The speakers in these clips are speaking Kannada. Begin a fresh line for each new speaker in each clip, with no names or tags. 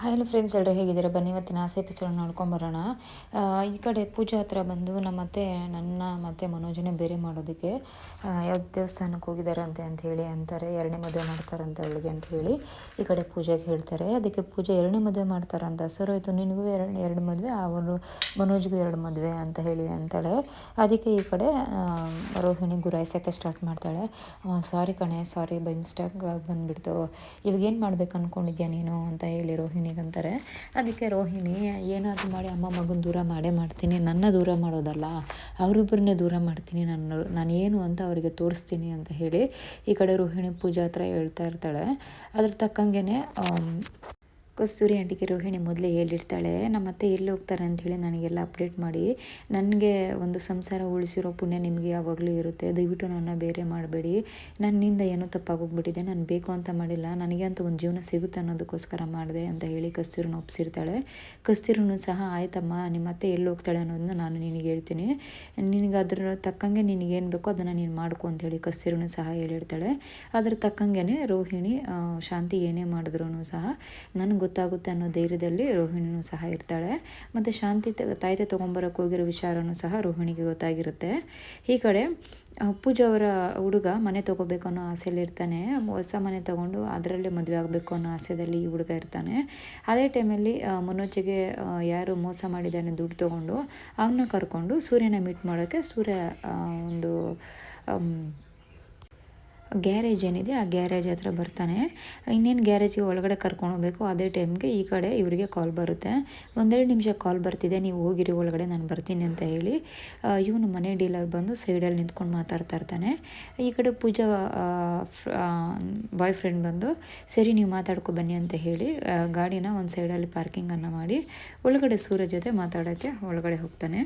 ಹಲೋ ಫ್ರೆಂಡ್ಸ್, ಎಲ್ಲರೂ ಹೇಗಿದ್ದೀರಾ? ಬನ್ನಿ ಇವತ್ತಿನ ಆಸೆ ಎಪಿಸೋಡ್ ನೋಡ್ಕೊಂಬರೋಣ. ಈ ಕಡೆ ಪೂಜಾ ಹತ್ರ ಬಂದು ನನ್ನ ಮತ್ತು ಮನೋಜನೇ ಬೇರೆ ಮಾಡೋದಕ್ಕೆ ಯಾವ್ದು ದೇವಸ್ಥಾನಕ್ಕೆ ಹೋಗಿದ್ದಾರಂತೆ ಅಂತ ಹೇಳಿ ಅಂತಾರೆ. ಎರಡನೇ ಮದುವೆ ಮಾಡ್ತಾರಂತೆ ಅವಳಿಗೆ ಅಂತ ಹೇಳಿ ಈ ಕಡೆ ಪೂಜೆಗೆ ಹೇಳ್ತಾರೆ. ಅದಕ್ಕೆ ಪೂಜೆ ಎರಡನೇ ಮದುವೆ ಮಾಡ್ತಾರಂತ. ಸರ್ ಆಯಿತು, ನಿನಗೂ ಎರಡು ಮದುವೆ, ಅವರು ಮನೋಜ್ಗೂ ಎರಡು ಮದುವೆ ಅಂತ ಹೇಳಿ ಅಂತಾಳೆ. ಅದಕ್ಕೆ ಈ ಕಡೆ ರೋಹಿಣಿ ಗುರಾಯಿಸೋಕ್ಕೆ ಸ್ಟಾರ್ಟ್ ಮಾಡ್ತಾಳೆ. ಸಾರಿ ಕಣೆ, ಸಾರಿ, ಮಿಸ್ಟೇಕಾಗಿ ಬಂದುಬಿಡ್ತು, ಇವಾಗೇನು ಮಾಡ್ಬೇಕು ಅಂದ್ಕೊಂಡಿದ್ಯಾ ನೀನು ಅಂತ ಹೇಳಿ ರೋಹಿಣಿಗಂತಾರೆ. ಅದಕ್ಕೆ ರೋಹಿಣಿ, ಏನಾದರೂ ಮಾಡಿ ಅಮ್ಮ ಮಗನ ದೂರ ಮಾಡೇ ಮಾಡ್ತೀನಿ, ನನ್ನ ದೂರ ಮಾಡೋದಲ್ಲ, ಅವರಿಬ್ಬರನ್ನೇ ದೂರ ಮಾಡ್ತೀನಿ, ನಾನು ಏನು ಅಂತ ಅವರಿಗೆ ತೋರಿಸ್ತೀನಿ ಅಂತ ಹೇಳಿ ಈ ಕಡೆ ರೋಹಿಣಿ ಪೂಜಾ ಹತ್ರ ಹೇಳ್ತಾ ಇರ್ತಾಳೆ. ಅದ್ರ ತಕ್ಕಂಗೆ ಕಸ್ತೂರಿ ಆಂಟಿಗೆ ರೋಹಿಣಿ ಮೊದಲೇ ಹೇಳಿರ್ತಾಳೆ, ನಮ್ಮ ಅತ್ತೆ ಎಲ್ಲಿ ಹೋಗ್ತಾರೆ ಅಂಥೇಳಿ ನನಗೆಲ್ಲ ಅಪ್ಡೇಟ್ ಮಾಡಿ, ನನಗೆ ಒಂದು ಸಂಸಾರ ಉಳಿಸಿರೋ ಪುಣ್ಯ ನಿಮಗೆ ಯಾವಾಗಲೂ ಇರುತ್ತೆ, ದಯವಿಟ್ಟು ನನ್ನ ಬೇರೆ ಮಾಡಬೇಡಿ, ನನ್ನಿಂದ ಏನೋ ತಪ್ಪಾಗೋಗ್ಬಿಟ್ಟಿದೆ, ನಾನು ಬೇಕು ಅಂತ ಮಾಡಿಲ್ಲ, ನನಗೆ ಅಂತ ಒಂದು ಜೀವನ ಸಿಗುತ್ತೆ ಅನ್ನೋದಕ್ಕೋಸ್ಕರ ಮಾಡಿದೆ ಅಂತ ಹೇಳಿ ಕಸ್ತೂರಿನ ಒಪ್ಪಿಸಿರ್ತಾಳೆ. ಕಸ್ತೂರಿನೂ ಸಹ, ಆಯ್ತಮ್ಮ, ನಿಮ್ಮ ಅತ್ತೆ ಎಲ್ಲಿ ಹೋಗ್ತಾಳೆ ಅನ್ನೋದನ್ನ ನಾನು ನಿನಗೆ ಹೇಳ್ತೀನಿ, ನಿನಗೆ ಅದ್ರ ತಕ್ಕಂಗೆ ನಿನಗೇನು ಬೇಕೋ ಅದನ್ನು ನೀನು ಮಾಡ್ಕೊ ಅಂತೇಳಿ ಕಸ್ತೂರಿನೂ ಸಹ ಹೇಳಿರ್ತಾಳೆ. ಅದ್ರ ತಕ್ಕಂಗೆ ರೋಹಿಣಿ ಶಾಂತಿ ಏನೇ ಮಾಡಿದ್ರೂ ಸಹ ನನಗೆ ಗೊತ್ತಾಗುತ್ತೆ ಅನ್ನೋ ಧೈರ್ಯದಲ್ಲಿ ರೋಹಿಣಿನೂ ಸಹ ಇರ್ತಾಳೆ. ಮತ್ತು ಶಾಂತಿ ತಾಯ್ತೆ ತೊಗೊಂಬರೋಕ್ಕೆ ಹೋಗಿರೋ ವಿಚಾರನೂ ಸಹ ರೋಹಿಣಿಗೆ ಗೊತ್ತಾಗಿರುತ್ತೆ. ಈ ಕಡೆ ಪೂಜಾ ಅವರ ಹುಡುಗ ಮನೆ ತೊಗೋಬೇಕು ಅನ್ನೋ ಆಸೆಯಲ್ಲಿ ಇರ್ತಾನೆ. ಹೊಸ ಮನೆ ತೊಗೊಂಡು ಅದರಲ್ಲೇ ಮದುವೆ ಆಗಬೇಕು ಅನ್ನೋ ಆಸೆಯಲ್ಲಿ ಈ ಹುಡುಗ ಇರ್ತಾನೆ. ಅದೇ ಟೈಮಲ್ಲಿ ಮನೋಜಿಗೆ ಯಾರು ಮೋಸ ಮಾಡಿದ್ದಾನೆ ದುಡ್ಡು ತೊಗೊಂಡು ಅವನ್ನ ಕರ್ಕೊಂಡು ಸೂರ್ಯನ ಮೀಟ್ ಮಾಡೋಕ್ಕೆ ಸೂರ್ಯ ಒಂದು ಗ್ಯಾರೇಜ್ ಏನಿದೆ ಆ ಗ್ಯಾರೇಜ್ ಹತ್ರ ಬರ್ತಾನೆ. ಇನ್ನೇನು ಗ್ಯಾರೇಜಿಗೆ ಒಳಗಡೆ ಕರ್ಕೊಂಡು ಹೋಗಬೇಕು. ಅದೇ ಟೈಮ್ಗೆ ಈ ಕಡೆ ಇವರಿಗೆ ಕಾಲ್ ಬರುತ್ತೆ. ಒಂದೆರಡು ನಿಮಿಷ ಕಾಲ್ ಬರ್ತಿದೆ, ನೀವು ಹೋಗಿರಿ ಒಳಗಡೆ, ನಾನು ಬರ್ತೀನಿ ಅಂತ ಹೇಳಿ ಇವನು ಮನೆ ಡೀಲರ್ ಬಂದು ಸೈಡಲ್ಲಿ ನಿಂತ್ಕೊಂಡು ಮಾತಾಡ್ತಾ ಇರ್ತಾನೆ. ಈ ಕಡೆ ಪೂಜಾ ಬಾಯ್ ಫ್ರೆಂಡ್ ಬಂದು, ಸರಿ ನೀವು ಮಾತಾಡ್ಕೊ ಬನ್ನಿ ಅಂತ ಹೇಳಿ ಗಾಡಿನ ಒಂದು ಸೈಡಲ್ಲಿ ಪಾರ್ಕಿಂಗನ್ನು ಮಾಡಿ ಒಳಗಡೆ ಸೂರ್ಯ ಜೊತೆ ಮಾತಾಡೋಕ್ಕೆ ಒಳಗಡೆ ಹೋಗ್ತಾನೆ.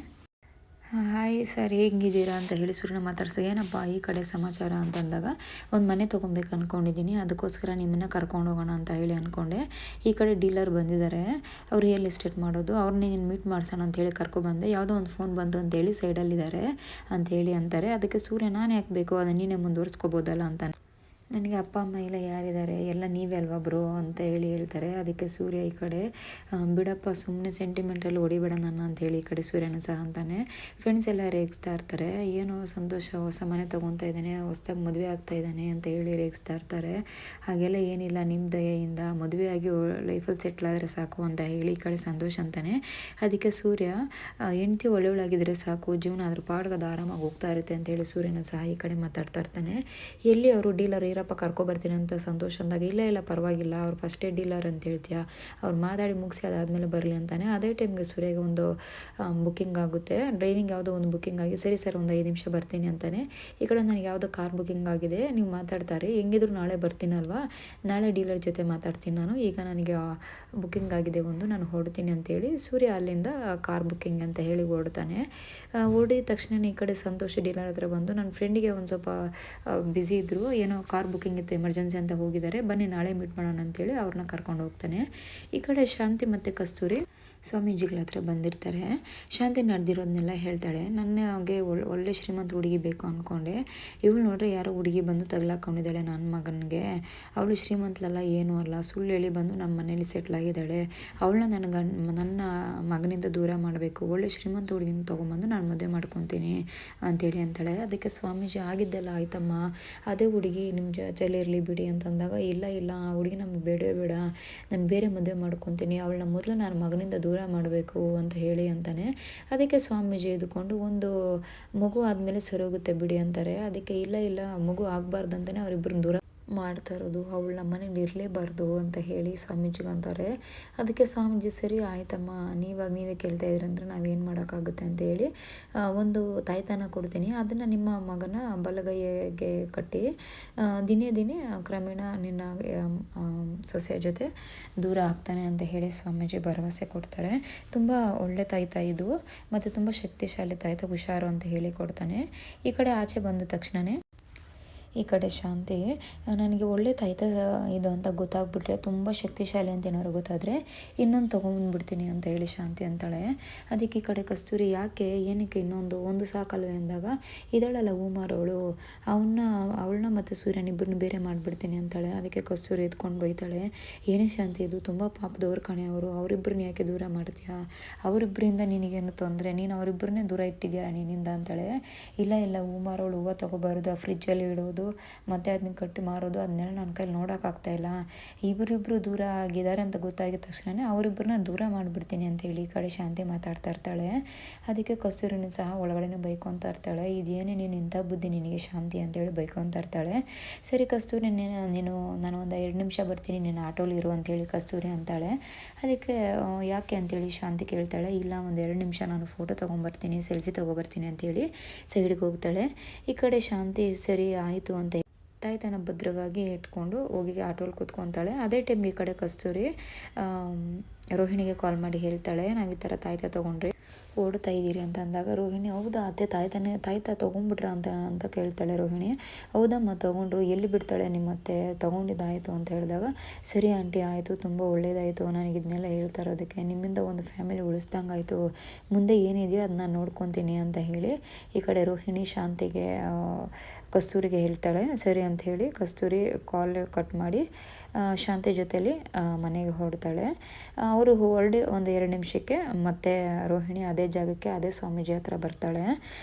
ಹಾಯ್ ಸರ್, ಹೇಗಿದ್ದೀರಾ ಅಂತ ಹೇಳಿ ಸೂರ್ಯನ ಮಾತಾಡ್ಸಿ, ಏನಪ್ಪ ಈ ಕಡೆ ಸಮಾಚಾರ ಅಂತಂದಾಗ, ಒಂದು ಮನೆ ತೊಗೊಬೇಕು ಅಂದ್ಕೊಂಡಿದ್ದೀನಿ, ಅದಕ್ಕೋಸ್ಕರ ನಿಮ್ಮನ್ನು ಕರ್ಕೊಂಡು ಹೋಗೋಣ ಅಂತ ಹೇಳಿ ಅಂದ್ಕೊಂಡೆ. ಈ ಕಡೆ ಡೀಲರ್ ಬಂದಿದ್ದಾರೆ, ಅವ್ರು ರಿಯಲ್ ಎಸ್ಟೇಟ್ ಮಾಡೋದು, ಅವ್ರನ್ನೇ ನೀನು ಮೀಟ್ ಮಾಡ್ಸೋಣ ಅಂತೇಳಿ ಕರ್ಕೊಬಂದೆ, ಯಾವುದೋ ಒಂದು ಫೋನ್ ಬಂತು ಅಂತೇಳಿ ಸೈಡಲ್ಲಿದ್ದಾರೆ ಅಂಥೇಳಿ ಅಂತಾರೆ. ಅದಕ್ಕೆ ಸೂರ್ಯ, ನಾನು ಯಾಕೆ ಬೇಕು, ಅದನ್ನು ನೀನೇ ಮುಂದುವರ್ಸ್ಕೋಬೋದಲ್ಲ ಅಂತ, ನನಗೆ ಅಪ್ಪ ಅಮ್ಮ ಎಲ್ಲ ಯಾರಿದ್ದಾರೆ, ಎಲ್ಲ ನೀವೇ ಅಲ್ವಾ ಬ್ರೋ ಅಂತ ಹೇಳಿ ಹೇಳ್ತಾರೆ. ಅದಕ್ಕೆ ಸೂರ್ಯ ಈ ಕಡೆ, ಬಿಡಪ್ಪ ಸುಮ್ಮನೆ ಸೆಂಟಿಮೆಂಟಲ್ಲಿ ಹೊಡಿಬೇಡ ನನ್ನ ಅಂತ ಹೇಳಿ ಈ ಕಡೆ ಸೂರ್ಯನೂ ಸಹ ಅಂತಾನೆ. ಫ್ರೆಂಡ್ಸ್ ಎಲ್ಲ ರೇಗಿಸ್ತಾ ಇರ್ತಾರೆ, ಏನೋ ಸಂತೋಷ ಹೊಸ ಮನೆ ತೊಗೊತಾ ಇದ್ದಾನೆ, ಹೊಸ್ದಾಗಿ ಮದುವೆ ಆಗ್ತಾ ಇದ್ದಾನೆ ಅಂತ ಹೇಳಿ ರೇಗಿಸ್ತಾ ಇರ್ತಾರೆ. ಹಾಗೆಲ್ಲ ಏನಿಲ್ಲ, ನಿಮ್ಮ ದಯೆಯಿಂದ ಮದುವೆಯಾಗಿ ಲೈಫಲ್ಲಿ ಸೆಟ್ಲ್ ಆದರೆ ಸಾಕು ಅಂತ ಹೇಳಿ ಈ ಕಡೆ ಸಂತೋಷ ಅಂತಾನೆ. ಅದಕ್ಕೆ ಸೂರ್ಯ, ಹೆಂಡತಿ ಒಳ್ಳೆಯವಳಾಗಿದ್ದರೆ ಸಾಕು, ಜೀವನ ಅದ್ರ ಪಾಡ್ಗದ ಆರಾಮಾಗಿ ಹೋಗ್ತಾ ಇರುತ್ತೆ ಅಂತೇಳಿ ಸೂರ್ಯನೂ ಸಹ ಈ ಕಡೆ ಮಾತಾಡ್ತಾ ಇರ್ತಾನೆ. ಎಲ್ಲಿ ಅವರು ಡೀಲರ್ ಇರಪ್ಪ ಕರ್ಕೊಬರ್ತೀನಿ ಅಂತ ಸಂತೋಷ ಅಂದಾಗ, ಇಲ್ಲ ಪರವಾಗಿಲ್ಲ, ಅವ್ರು ಫಸ್ಟೇ ಡೀಲರ್ ಅಂತ ಹೇಳ್ತೀಯ, ಅವ್ರು ಮಾತಾಡಿ ಮುಗಿಸಿ ಅದಾದಮೇಲೆ ಬರಲಿ ಅಂತಾನೆ. ಅದೇ ಟೈಮ್ಗೆ ಸೂರ್ಯಗೆ ಒಂದು ಬುಕ್ಕಿಂಗ್ ಆಗುತ್ತೆ, ಡ್ರೈವಿಂಗ್ ಯಾವುದೋ ಒಂದು ಬುಕ್ಕಿಂಗ್ ಆಗಿ, ಸರಿ ಸರ್ ಒಂದು 5 ನಿಮಿಷ ಬರ್ತೀನಿ ಅಂತಾನೆ. ಈ ಕಡೆ ನನಗೆ ಯಾವುದೋ ಕಾರ್ ಬುಕ್ಕಿಂಗ್ ಆಗಿದೆ, ನೀವು ಮಾತಾಡ್ತಾರೆ, ಹೆಂಗಿದ್ರು ನಾಳೆ ಬರ್ತೀನಲ್ವಾ, ನಾಳೆ ಡೀಲರ್ ಜೊತೆ ಮಾತಾಡ್ತೀನಿ ನಾನು, ಈಗ ನನಗೆ ಬುಕ್ಕಿಂಗ್ ಆಗಿದೆ ಒಂದು, ನಾನು ಹೊರಡ್ತೀನಿ ಅಂತೇಳಿ ಸೂರ್ಯ ಅಲ್ಲಿಂದ ಕಾರ್ ಬುಕ್ಕಿಂಗ್ ಅಂತ ಹೇಳಿ ಹೊರಡ್ತಾನೆ. ಹೊರಡಿದ ತಕ್ಷಣ ಈ ಕಡೆ ಸಂತೋಷ ಡೀಲರ್ ಹತ್ರ ಬಂದು, ನನ್ನ ಫ್ರೆಂಡಿಗೆ ಒಂದು ಸ್ವಲ್ಪ ಬ್ಯುಸಿ ಇದ್ದರು, ಏನೋ ಕಾರ್ ಬುಕ್ಕಿಂಗ್ ಇತ್ತು, ಎಮರ್ಜೆನ್ಸಿ ಅಂತ ಹೋಗಿದ್ದಾರೆ, ಬನ್ನಿ ನಾಳೆ ಮೀಟ್ ಮಾಡೋಣ ಅಂತೇಳಿ ಅವ್ರನ್ನ ಕರ್ಕೊಂಡು ಹೋಗ್ತಾನೆ. ಈ ಕಡೆ ಶಾಂತಿ ಮತ್ತು ಕಸ್ತೂರಿ ಸ್ವಾಮೀಜಿಗಳ ಹತ್ರ ಬಂದಿರ್ತಾರೆ. ಶಾಂತಿ ನಡೆದಿರೋದನ್ನೆಲ್ಲ ಹೇಳ್ತಾಳೆ. ನನಗೆ ಒಳ್ಳೆ ಶ್ರೀಮಂತ ಹುಡುಗಿ ಬೇಕು ಅಂದ್ಕೊಂಡೆ, ಇವಳು ನೋಡ್ರೆ ಯಾರೋ ಹುಡುಗಿ ಬಂದು ತಗಲಾಕೊಂಡಿದ್ದಾಳೆ ನನ್ನ ಮಗನಿಗೆ, ಅವಳು ಶ್ರೀಮಂತಲಲ್ಲ ಏನೂ ಅಲ್ಲ, ಸುಳ್ಳು ಹೇಳಿ ಬಂದು ನಮ್ಮ ಮನೇಲಿ ಸೆಟ್ಲಾಗಿದ್ದಾಳೆ, ಅವಳನ್ನ ನನ್ನ ಮಗನಿಂದ ದೂರ ಮಾಡಬೇಕು, ಒಳ್ಳೆ ಶ್ರೀಮಂತ ಹುಡುಗಿನ ತೊಗೊಂಬಂದು ನಾನು ಮದುವೆ ಮಾಡ್ಕೊತೀನಿ ಅಂತೇಳಿ ಅಂತಾಳೆ. ಅದಕ್ಕೆ ಸ್ವಾಮೀಜಿ, ಆಗಿದ್ದೆಲ್ಲ ಆಯ್ತಮ್ಮ, ಅದೇ ಹುಡುಗಿ ನಿಮ್ಮ ಜೊತೆಲಿ ಇರಲಿ ಬಿಡಿ ಅಂತಂದಾಗ, ಇಲ್ಲ ಆ ಹುಡುಗಿ ನಮ್ಗೆ ಬೇಡವೇ ಬೇಡ, ನಾನು ಬೇರೆ ಮದುವೆ ಮಾಡ್ಕೊತೀನಿ, ಅವಳನ್ನ ಮೊದಲು ನಾನು ಮಗನಿಂದ ದೂರ ಮಾಡಬೇಕು ಅಂತ ಹೇಳಿ ಅಂತಾನೆ. ಅದಕ್ಕೆ ಸ್ವಾಮೀಜಿ ಇದ್ಕೊಂಡು, ಒಂದು ಮಗು ಆದಮೇಲೆ ಸರೋಗುತ್ತೆ ಬಿಡಿ ಅಂತಾರೆ. ಅದಕ್ಕೆ ಇಲ್ಲ ಮಗು ಆಗಬಾರ್ದಂತಾನೆ ಅವರಿಬ್ಬರನ್ನ ದೂರ ಮಾಡ್ತಾ ಇರೋದು, ಅವಳು ನಮ್ಮ ಮನೇಲಿ ಇರಲೇಬಾರ್ದು ಅಂತ ಹೇಳಿ ಸ್ವಾಮೀಜಿಗೆ ಅಂತಾರೆ. ಅದಕ್ಕೆ ಸ್ವಾಮೀಜಿ, ಸರಿ ಆಯ್ತಮ್ಮ, ನೀವೇ ಕೇಳ್ತಾ ಇದ್ರಂದ್ರೆ ನಾವೇನು ಮಾಡೋಕ್ಕಾಗುತ್ತೆ ಅಂತ ಹೇಳಿ ಒಂದು ತಾಯ್ತನ ಕೊಡ್ತೀನಿ, ಅದನ್ನು ನಿಮ್ಮ ಮಗನ ಬಲಗೈಗೆ ಕಟ್ಟಿ ದಿನೇ ಕ್ರಮೇಣ ನಿನ್ನ ಸೊಸೆಯ ಜೊತೆ ದೂರ ಆಗ್ತಾನೆ ಅಂತ ಹೇಳಿ ಸ್ವಾಮೀಜಿ ಭರವಸೆ ಕೊಡ್ತಾರೆ. ತುಂಬ ಒಳ್ಳೆ ತಾಯ್ತ ಇದು, ಮತ್ತು ತುಂಬ ಶಕ್ತಿಶಾಲಿ ತಾಯ್ತ, ಹುಷಾರು ಅಂತ ಹೇಳಿ ಕೊಡ್ತಾನೆ. ಈ ಕಡೆ ಆಚೆ ಬಂದ ತಕ್ಷಣವೇ ಈ ಕಡೆ ಶಾಂತಿ ನನಗೆ ಒಳ್ಳೆ ತಾಯ್ತ ಇದು ಅಂತ ಗೊತ್ತಾಗ್ಬಿಟ್ರೆ, ತುಂಬ ಶಕ್ತಿಶಾಲಿ ಅಂತ ಏನಾದ್ರು ಗೊತ್ತಾದರೆ ಇನ್ನೊಂದು ತೊಗೊಂಡ್ಬಿಡ್ತೀನಿ ಅಂತ ಹೇಳಿ ಶಾಂತಿ ಅಂತಾಳೆ. ಅದಕ್ಕೆ ಈ ಕಡೆ ಕಸ್ತೂರಿ ಯಾಕೆ ಏನಕ್ಕೆ ಒಂದು ಸಾಕಲ್ವೇ ಅಂದಾಗ, ಇದಳಲ್ಲ ಹೂಮಾರೋಳು, ಅವಳನ್ನ ಮತ್ತು ಸೂರ್ಯನ ಇಬ್ಬರನ್ನ ಬೇರೆ ಮಾಡಿಬಿಡ್ತೀನಿ ಅಂತಾಳೆ. ಅದಕ್ಕೆ ಕಸ್ತೂರಿ ಎತ್ಕೊಂಡು ಬೈತಾಳೆ, ಏನೇ ಶಾಂತಿ ಇದು ತುಂಬ ಪಾಪದವ್ರ ಕಣೆ ಅವರು, ಅವರಿಬ್ಬರನ್ನ ಯಾಕೆ ದೂರ ಮಾಡ್ತೀಯಾ, ಅವರಿಬ್ಬರಿಂದ ನಿನಗೇನು ತೊಂದರೆ, ನೀನು ಅವರಿಬ್ಬರನ್ನೇ ದೂರ ಇಟ್ಟಿದ್ದೀರಾ ನಿನ್ನಿಂದ ಅಂತಾಳೆ. ಇಲ್ಲ ಹೂಮಾರೋಳು ಹೂವು ತೊಗೋಬಾರ್ದು, ಆ ಫ್ರಿಜ್ಜಲ್ಲಿ ಇಡೋದು ಮತ್ತು ಅದನ್ನ ಕಟ್ಟಿ ಮಾರೋದು ಅದನ್ನೆಲ್ಲ ನನ್ನ ಕೈಲಿ ನೋಡೋಕ್ಕಾಗ್ತಾಯಿಲ್ಲ. ಇವರಿಬ್ಬರು ದೂರ ಆಗಿದ್ದಾರೆ ಅಂತ ಗೊತ್ತಾಗಿದ ತಕ್ಷಣ ಅವರಿಬ್ಬರನ್ನ ದೂರ ಮಾಡಿಬಿಡ್ತೀನಿ ಅಂತೇಳಿ ಈ ಕಡೆ ಶಾಂತಿ ಮಾತಾಡ್ತಾ ಇರ್ತಾಳೆ. ಅದಕ್ಕೆ ಕಸ್ತೂರಿನ ಸಹ ಒಳಗಡೆ ಬೈಕೊತಾ ಇರ್ತಾಳೆ, ಇದೇನೇ ನೀನು ಇಂಥ ಬುದ್ಧಿ ನಿನಗೆ ಶಾಂತಿ ಅಂತೇಳಿ ಬೈಕೊತಾ ಇರ್ತಾಳೆ. ಸರಿ ಕಸ್ತೂರಿ ನೀನು ನಾನು ಒಂದು 2 ನಿಮಿಷ ಬರ್ತೀನಿ, ನೀನು ಆಟೋಲಿ ಇರು ಅಂತೇಳಿ ಕಸ್ತೂರಿ ಅಂತಾಳೆ. ಅದಕ್ಕೆ ಯಾಕೆ ಅಂತೇಳಿ ಶಾಂತಿ ಕೇಳ್ತಾಳೆ. ಇಲ್ಲ ಒಂದು 2 ನಿಮಿಷ ನಾನು ಫೋಟೋ ತೊಗೊಂಬರ್ತೀನಿ, ಸೆಲ್ಫಿ ತೊಗೊಬರ್ತೀನಿ ಅಂತೇಳಿ ಸೈಡ್ಗೆ ಹೋಗ್ತಾಳೆ. ಈ ಕಡೆ ಶಾಂತಿ ಸರಿ ಆಯಿತು ಅಂತ ತಾಯ್ತನ ಭದ್ರವಾಗಿ ಇಟ್ಕೊಂಡು ಹೋಗಿ ಆಟೋಲ್ಲಿ ಕೂತ್ಕೊತಾಳೆ. ಅದೇ ಟೈಮ್ಗೆ ಈ ಕಡೆ ಕಸ್ತೂರಿ ರೋಹಿಣಿಗೆ ಕಾಲ್ ಮಾಡಿ ಹೇಳ್ತಾಳೆ, ನಾವು ಈ ಥರ ತಾಯ್ತ ತೊಗೊಂಡ್ರಿ ಓಡ್ತಾ ಇದ್ದೀರಿ ಅಂತ ಅಂದಾಗ ರೋಹಿಣಿ, ಹೌದಾ ಅತ್ತೆ ತಾಯ್ತ ತೊಗೊಂಡ್ಬಿಟ್ರ ಅಂತ ಕೇಳ್ತಾಳೆ ರೋಹಿಣಿ. ಹೌದಮ್ಮ ತೊಗೊಂಡ್ರು, ಎಲ್ಲಿ ಬಿಡ್ತಾಳೆ ನಿಮ್ಮ ಅತ್ತೆ, ತೊಗೊಂಡಿದ್ದಾಯಿತು ಅಂತ ಹೇಳಿದಾಗ, ಸರಿ ಆಂಟಿ ಆಯಿತು, ತುಂಬ ಒಳ್ಳೇದಾಯಿತು, ನನಗೆ ಇದನ್ನೆಲ್ಲ ಹೇಳ್ತಾ ಇರೋದಕ್ಕೆ, ನಿಮ್ಮಿಂದ ಒಂದು ಫ್ಯಾಮಿಲಿ ಉಳಿಸ್ದಂಗೆ ಆಯಿತು, ಮುಂದೆ ಏನಿದೆಯೋ ಅದನ್ನ ನೋಡ್ಕೊತೀನಿ ಅಂತ ಹೇಳಿ ಈ ಕಡೆ ರೋಹಿಣಿ ಶಾಂತಿಗೆ ಕಸ್ತೂರಿಗೆ ಹೇಳ್ತಾಳೆ. ಸರಿ ಅಂತ ಹೇಳಿ ಕಸ್ತೂರಿ ಕಾಲ್ ಕಟ್ ಮಾಡಿ ಶಾಂತಿ ಜೊತೆಲಿ ಮನೆಗೆ ಹೊರಡ್ತಾಳೆ. ಅವರು ಹೊರಡಿ ಒಂದು 2 ನಿಮಿಷಕ್ಕೆ ಮತ್ತೆ ರೋಹಿಣಿ ಅದೇ ಜಾಗಕ್ಕೆ ಅದೇ ಸ್ವಾಮೀಜಿ ಹತ್ರ ಬರ್ತಾಳೆ.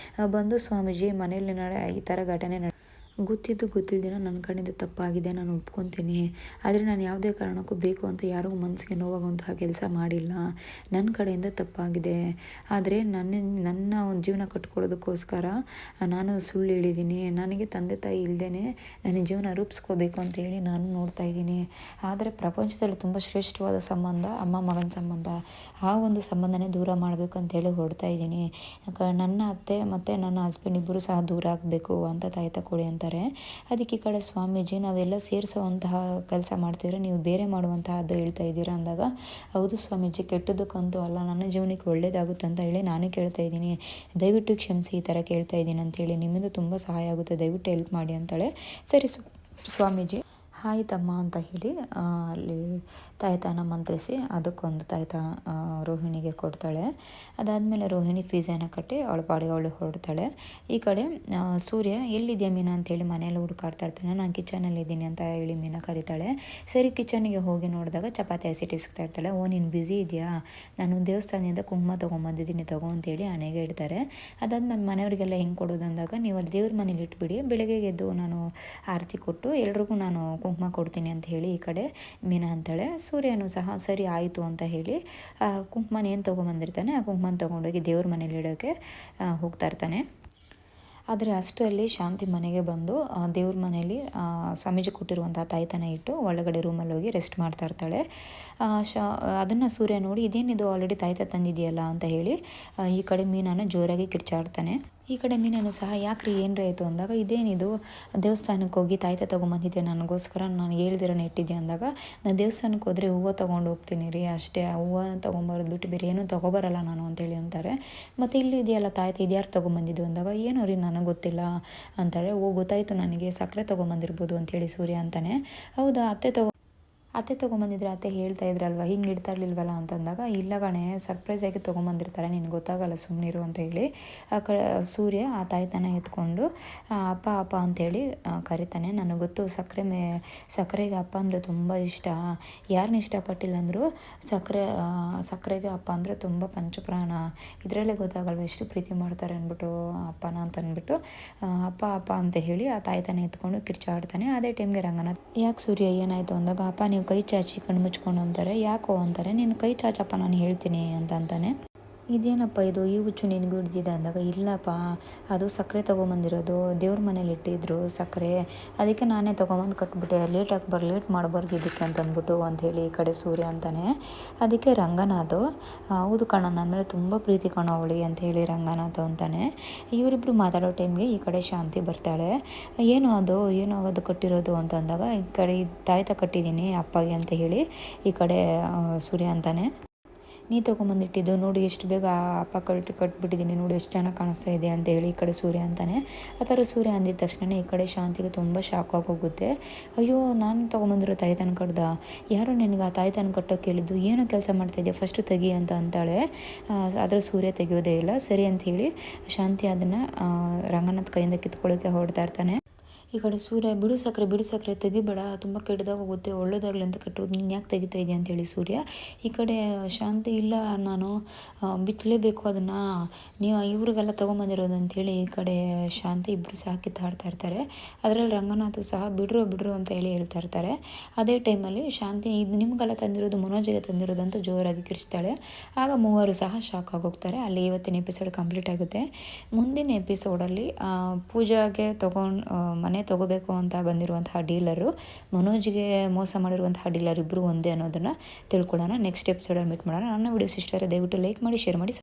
ಬಂದು ಸ್ವಾಮೀಜಿ ಮನೇಲಿ ಈ ಥರ ಘಟನೆ ಗೊತ್ತಿಲ್ದಿನ ನನ್ನ ಕಡೆಯಿಂದ ತಪ್ಪಾಗಿದೆ, ನಾನು ಒಪ್ಕೊತೀನಿ, ಆದರೆ ನಾನು ಯಾವುದೇ ಕಾರಣಕ್ಕೂ ಬೇಕು ಅಂತ ಯಾರಿಗೂ ಮನಸ್ಸಿಗೆ ನೋವಾಗುವಂತಹ ಕೆಲಸ ಮಾಡಿಲ್ಲ, ನನ್ನ ಕಡೆಯಿಂದ ತಪ್ಪಾಗಿದೆ, ಆದರೆ ನನ್ನ ಒಂದು ಜೀವನ ಕಟ್ಕೊಳ್ಳೋದಕ್ಕೋಸ್ಕರ ನಾನು ಸುಳ್ಳು ಹೇಳಿದ್ದೀನಿ, ನನಗೆ ತಂದೆ ತಾಯಿ ಇಲ್ಲದೇ ನನ್ನ ಜೀವನ ರೂಪಿಸ್ಕೋಬೇಕು ಅಂತೇಳಿ ನಾನು ನೋಡ್ತಾ ಇದ್ದೀನಿ, ಆದರೆ ಪ್ರಪಂಚದಲ್ಲಿ ತುಂಬ ಶ್ರೇಷ್ಠವಾದ ಸಂಬಂಧ ಅಮ್ಮ ಮಗನ ಸಂಬಂಧ, ಆ ಒಂದು ಸಂಬಂಧನೇ ದೂರ ಮಾಡಬೇಕು ಅಂತೇಳಿ ಹೊರಡ್ತಾ ಇದ್ದೀನಿ, ನನ್ನ ಅತ್ತೆ ಮತ್ತು ನನ್ನ ಹಸ್ಬೆಂಡ್ ಇಬ್ಬರು ಸಹ ದೂರ ಆಗಬೇಕು ಅಂತ ತಾಯ್ತ ಕೊಡಿ ಅಂತ. ಅದಕ್ಕೆ ಈ ಕಡೆ ಸ್ವಾಮೀಜಿ, ನಾವೆಲ್ಲ ಸೇರಿಸುವಂತಹ ಕೆಲಸ ಮಾಡ್ತಿದ್ರೆ ನೀವು ಬೇರೆ ಮಾಡುವಂತಹದ್ದು ಹೇಳ್ತಾ ಇದ್ದೀರಾ ಅಂದಾಗ, ಹೌದು ಸ್ವಾಮೀಜಿ, ಕೆಟ್ಟದಕ್ಕಂತೂ ಅಲ್ಲ, ನನ್ನ ಜೀವನಕ್ಕೆ ಒಳ್ಳೇದಾಗುತ್ತೆ ಅಂತ ಹೇಳಿ ನಾನು ಕೇಳ್ತಾ ಇದ್ದೀನಿ, ದಯವಿಟ್ಟು ಕ್ಷಮಿಸಿ, ಈ ಥರ ಕೇಳ್ತಾ ಇದ್ದೀನಿ ಅಂತೇಳಿ, ನಿಮ್ಮಿಂದ ತುಂಬ ಸಹಾಯ ಆಗುತ್ತೆ, ದಯವಿಟ್ಟು ಹೆಲ್ಪ್ ಮಾಡಿ ಅಂತಾಳೆ. ಸರಿ ಸ್ವಾಮೀಜಿ ಆಯ್ತಮ್ಮ ಅಂತ ಹೇಳಿ ಅಲ್ಲಿ ತಾಯ್ತನ ಮಂತ್ರಿಸಿ ಅದಕ್ಕೊಂದು ತಾಯ್ತ ರೋಹಿಣಿಗೆ ಕೊಡ್ತಾಳೆ. ಅದಾದಮೇಲೆ ರೋಹಿಣಿ ಫೀಸನ್ನು ಕಟ್ಟಿ ಅವಳ ಪಾಡಿಗೆ ಅವಳು ಹೊರಡ್ತಾಳೆ. ಈ ಕಡೆ ಸೂರ್ಯ ಎಲ್ಲಿದೆಯಾ ಮೀನಾ ಅಂತೇಳಿ ಮನೆಯಲ್ಲಿ ಹುಡುಕಾಡ್ತಾ ಇರ್ತಾನೆ. ನಾನು ಕಿಚನಲ್ಲಿ ಇದ್ದೀನಿ ಅಂತ ಹೇಳಿ ಮೀನಾ ಕರೀತಾಳೆ. ಸರಿ ಕಿಚನ್ನಿಗೆ ಹೋಗಿ ನೋಡಿದಾಗ ಚಪಾತಿ ಹಸಿಟ್ಟು ಸಿಗ್ತಾ ಇರ್ತಾಳೆ. ಓ ನೀನು ಬ್ಯುಸಿ ಇದೆಯಾ, ನಾನು ದೇವಸ್ಥಾನದಿಂದ ಕುಂಕುಮ ತೊಗೊಂಬಂದಿದ್ದೀನಿ ತಗೋ ಅಂತೇಳಿ ಆನೆಗೆ ಇಡ್ತಾರೆ. ಅದಾದ್ಮೇಲೆ ಮನೆಯವರಿಗೆಲ್ಲ ಹೆಂಗೆ ಕೊಡೋದು ಅಂದಾಗ, ನೀವು ಅಲ್ಲಿ ದೇವ್ರ ಮನೇಲಿ ಇಟ್ಬಿಡಿ, ಬೆಳಗ್ಗೆ ಎದ್ದು ನಾನು ಆರತಿ ಕೊಟ್ಟು ಎಲ್ರಿಗೂ ನಾನು ಕುಂಕುಮ ಕೊಡ್ತೀನಿ ಅಂತ ಹೇಳಿ ಈ ಕಡೆ ಮೀನಾ ಅಂತಾಳೆ. ಸೂರ್ಯನು ಸಹ ಸರಿ ಆಯಿತು ಅಂತ ಹೇಳಿ ಕುಂಕುಮನ ಏನು ತೊಗೊಂಬಂದಿರ್ತಾನೆ ಆ ಕುಂಕುಮನ ತೊಗೊಂಡೋಗಿ ದೇವ್ರ ಮನೇಲಿ ಇಡೋಕ್ಕೆ ಹೋಗ್ತಾ ಇರ್ತಾನೆ. ಆದರೆ ಅಷ್ಟರಲ್ಲಿ ಶಾಂತಿ ಮನೆಗೆ ಬಂದು ದೇವ್ರ ಮನೇಲಿ ಸ್ವಾಮೀಜಿ ಕೊಟ್ಟಿರುವಂಥ ತಾಯ್ತನ ಇಟ್ಟು ಒಳಗಡೆ ರೂಮಲ್ಲಿ ಹೋಗಿ ರೆಸ್ಟ್ ಮಾಡ್ತಾ ಇರ್ತಾಳೆ. ಅದನ್ನು ಸೂರ್ಯ ನೋಡಿ, ಇದೇನಿದು ಆಲ್ರೆಡಿ ತಾಯ್ತ ತಂದಿದೆಯಲ್ಲ ಅಂತ ಹೇಳಿ ಈ ಕಡೆ ಮೀನನ್ನು ಜೋರಾಗಿ ಕಿರ್ಚಾಡ್ತಾನೆ. ಈ ಕಡೆ ಮೀನನ್ನು ಸಹ ಯಾಕ್ರಿ ಏನರ ಆಯಿತು ಅಂದಾಗ, ಇದೇನಿದು ದೇವಸ್ಥಾನಕ್ಕೆ ಹೋಗಿ ತಾಯ್ತ ತೊಗೊಂಬಂದಿದ್ದೆ ನನಗೋಸ್ಕರ, ನಾನು ಹೇಳ್ದಿರೋನ ಇಟ್ಟಿದ್ದೆ ಅಂದಾಗ, ನಾನು ದೇವಸ್ಥಾನಕ್ಕೆ ಹೋದರೆ ಹೂವು ತೊಗೊಂಡು ಹೋಗ್ತೀನಿ ರೀ ಅಷ್ಟೇ, ಹೂವು ತೊಗೊಂಬರೋದು ಬಿಟ್ಟು ಬೇರೆ ಏನೂ ತೊಗೊಬರಲ್ಲ ನಾನು ಅಂತೇಳಿ ಅಂತಾರೆ. ಮತ್ತು ಇಲ್ಲಿ ಇದೆಯಲ್ಲ ತಾಯ್ತ, ಇದ್ಯಾರು ತೊಗೊಂಬಂದಿದ್ದು ಅಂದಾಗ, ಏನೋ ರೀ ನನಗೆ ಗೊತ್ತಿಲ್ಲ ಅಂತಾಳೆ. ಗೊತ್ತಾಯಿತು ನನಗೆ, ಸಕ್ಕರೆ ತೊಗೊಂಬಂದಿರ್ಬೋದು ಅಂತೇಳಿ ಸೂರ್ಯ ಅಂತಾನೆ. ಹೌದಾ ಅತ್ತೆ ತೊಗೊಂಬಂದಿದ್ರೆ ಅತ್ತೆ ಹೇಳ್ತಾ ಇದ್ರಲ್ವ, ಹಿಂಗೆ ಇಡ್ತಾ ಇರಲಿಲ್ವಲ್ಲ ಅಂತಂದಾಗ, ಇಲ್ಲ ಕಣೆ ಸರ್ಪ್ರೈಸಾಗಿ ತೊಗೊಂಬಂದಿರ್ತಾರೆ, ನಿನಗೆ ಗೊತ್ತಾಗಲ್ಲ ಸುಮ್ಮನಿರು ಅಂತ ಹೇಳಿ ಆ ಕಡೆ ಸೂರ್ಯ ಆ ತಾಯ್ತನ ಎತ್ಕೊಂಡು ಅಪ್ಪ ಅಪ್ಪ ಅಂತೇಳಿ ಕರಿತಾನೆ. ನನಗೆ ಗೊತ್ತು ಸಕ್ಕರೆಗೆ ಅಪ್ಪ ಅಂದರೆ ತುಂಬ ಇಷ್ಟ, ಯಾರನ್ನ ಇಷ್ಟಪಟ್ಟಿಲ್ಲ ಅಂದರೂ ಸಕ್ಕರೆಗೆ ಅಪ್ಪ ಅಂದರೆ ತುಂಬ ಪಂಚಪ್ರಾಣ, ಇದರಲ್ಲೇ ಗೊತ್ತಾಗಲ್ವ ಎಷ್ಟು ಪ್ರೀತಿ ಮಾಡ್ತಾರೆ ಅಂದ್ಬಿಟ್ಟು ಅಪ್ಪನ ಅಂತ ಅಂದ್ಬಿಟ್ಟು ಅಪ್ಪ ಅಪ್ಪ ಅಂತ ಹೇಳಿ ಆ ತಾಯ್ತನ ಎತ್ಕೊಂಡು ಕಿರ್ಚಾಡ್ತಾನೆ. ಅದೇ ಟೈಮ್ಗೆ ರಂಗನಾಥ್, ಯಾಕೆ ಸೂರ್ಯ ಏನಾಯಿತು ಅಂದಾಗ, ಅಪ್ಪ ನೀವು ಕೈ ಚಾಚಿ ಕಣ್ಣು ಮುಚ್ಕೊಂಡು ಅಂತಾರೆ. ಯಾಕೋ ಅಂತಾರೆ, ನೀನು ಕೈ ಚಾಚಪ್ಪ ನಾನು ಹೇಳ್ತೀನಿ ಅಂತಾನೆ. ಇದೇನಪ್ಪ ಇದು, ಈ ಹುಚ್ಚು ನಿನಗೂ ಹಿಡ್ದಿದೆ ಅಂದಾಗ, ಇಲ್ಲಪ್ಪ ಅದು ಸಕ್ಕರೆ ತೊಗೊಂಬಂದಿರೋದು, ದೇವ್ರ ಮನೇಲಿ ಇಟ್ಟಿದ್ರು ಸಕ್ಕರೆ, ಅದಕ್ಕೆ ನಾನೇ ತೊಗೊಂಬಂದು ಕಟ್ಬಿಟ್ಟೆ, ಲೇಟ್ ಮಾಡಬಾರ್ದು ಇದಕ್ಕೆ ಅಂತಂದ್ಬಿಟ್ಟು ಅಂಥೇಳಿ ಈ ಕಡೆ ಸೂರ್ಯ ಅಂತಾನೆ. ಅದಕ್ಕೆ ರಂಗನಾಥ್, ಹೌದು ಕಣ ನನ್ನ ಮೇಲೆ ತುಂಬ ಪ್ರೀತಿ ಕಣ ಅವಳಿಗೆ ಅಂಥೇಳಿ ರಂಗನಾಥ್ ಅಂತಾನೆ. ಇವರಿಬ್ಬರು ಮಾತಾಡೋ ಟೈಮ್ಗೆ ಈ ಕಡೆ ಶಾಂತಿ ಬರ್ತಾಳೆ. ಏನೋ ಅದು ಕಟ್ಟಿರೋದು ಅಂತ ಅಂದಾಗ, ಈ ಕಡೆ ತಾಯ್ತ ಕಟ್ಟಿದ್ದೀನಿ ಅಪ್ಪಗೆ ಅಂತ ಹೇಳಿ ಈ ಕಡೆ ಸೂರ್ಯ ಅಂತಾನೆ. ನೀ ತೊಗೊಂಬಂದಿಟ್ಟಿದ್ದು ನೋಡಿ ಎಷ್ಟು ಬೇಗ ಅಪ್ಪ ಕಟ್ಬಿಟ್ಟಿದ್ದೀನಿ ನೋಡಿ ಎಷ್ಟು ಚೆನ್ನಾಗಿ ಕಾಣಿಸ್ತಾ ಇದೆ ಅಂತ ಹೇಳಿ ಈ ಕಡೆ ಸೂರ್ಯ ಅಂತಾನೆ. ಆ ಥರ ಸೂರ್ಯ ಅಂದಿದ ತಕ್ಷಣ ಈ ಕಡೆ ಶಾಂತಿಗೆ ತುಂಬ ಶಾಕ್ ಆಗೋಗುತ್ತೆ. ಅಯ್ಯೋ ನಾನು ತೊಗೊಂಬಂದಿರೋ ತಾಯ್ತಾನ ಕಡ್ದ, ಯಾರೋ ನಿನಗೆ ಆ ತಾಯ್ತಾನ ಕಟ್ಟೋಕೆ ಹೇಳಿದ್ದು, ಏನೋ ಕೆಲಸ ಮಾಡ್ತಾಯಿದ್ದೆ ಫಸ್ಟು ತೆಗಿ ಅಂತ ಅಂತಾಳೆ. ಆದರೆ ಸೂರ್ಯ ತೆಗಿಯೋದೇ ಇಲ್ಲ. ಸರಿ ಅಂತ ಹೇಳಿ ಶಾಂತಿ ಅದನ್ನು ರಂಗನಾಥ್ ಕೈಯಿಂದ ಕಿತ್ಕೊಳ್ಳೋಕ್ಕೆ ಹೊರಡ್ತಾ ಇರ್ತಾನೆ. ಈ ಕಡೆ ಸೂರ್ಯ ಬಿಡು ಸಕ್ಕರೆ ತೆಗಿಬೇಡ, ತುಂಬ ಕೆಟ್ಟದಾಗ ಹೋಗುತ್ತೆ, ಒಳ್ಳೇದಾಗಲಿ ಅಂತ ಕಟ್ಟೋದು, ನೀನು ಯಾಕೆ ತೆಗಿತಾ ಇದೆಯಾ ಅಂತೇಳಿ ಸೂರ್ಯ. ಈ ಕಡೆ ಶಾಂತಿ ಇಲ್ಲ ನಾನು ಬಿಚ್ಚಲೇಬೇಕು ಅದನ್ನು, ನೀವು ಇವ್ರಿಗೆಲ್ಲ ತೊಗೊಂಬಂದಿರೋದು ಅಂತೇಳಿ ಈ ಕಡೆ ಶಾಂತಿ ಇಬ್ಬರು ಸಹ ಕಿತ್ತಾಡ್ತಾ ಇರ್ತಾರೆ. ಅದರಲ್ಲಿ ರಂಗನಾಥು ಸಹ ಬಿಡ್ರು ಅಂತ ಹೇಳಿ ಹೇಳ್ತಾ ಇರ್ತಾರೆ. ಅದೇ ಟೈಮಲ್ಲಿ ಶಾಂತಿ ಇದು ನಿಮಗೆಲ್ಲ ತಂದಿರೋದು ಮನೋಜಿಗೆ ತಂದಿರೋದು ಅಂತ ಜೋರಾಗಿ ಕಿರಿಸ್ತಾಳೆ. ಆಗ ಮೂವರು ಸಹ ಶಾಕ್ ಆಗೋಗ್ತಾರೆ. ಅಲ್ಲಿ ಇವತ್ತಿನ ಎಪಿಸೋಡ್ ಕಂಪ್ಲೀಟ್ ಆಗುತ್ತೆ. ಮುಂದಿನ ಎಪಿಸೋಡಲ್ಲಿ ಪೂಜಾಗೆ ಮನೆ ತೊಗೋಬೇಕು ಅಂತ ಬಂದಿರುವಂತಹ ಡೀಲರು ಮನೋಜ್ಗೆ ಮೋಸ ಮಾಡಿರುವಂತಹ ಡೀಲರ್ ಇಬ್ಬರು ಒಂದೇ ಅನ್ನೋದನ್ನು ತಿಳ್ಕೊಳ್ಳೋಣ. ನೆಕ್ಸ್ಟ್ ಎಪಿಸೋಡಲ್ಲಿ ಮೀಟ್ ಮಾಡೋಣ. ನನ್ನ ವಿಡಿಯೋಸ್ ಇಷ್ಟ ಆದರೆ ದಯವಿಟ್ಟು ಲೈಕ್ ಮಾಡಿ, ಶೇರ್ ಮಾಡಿ.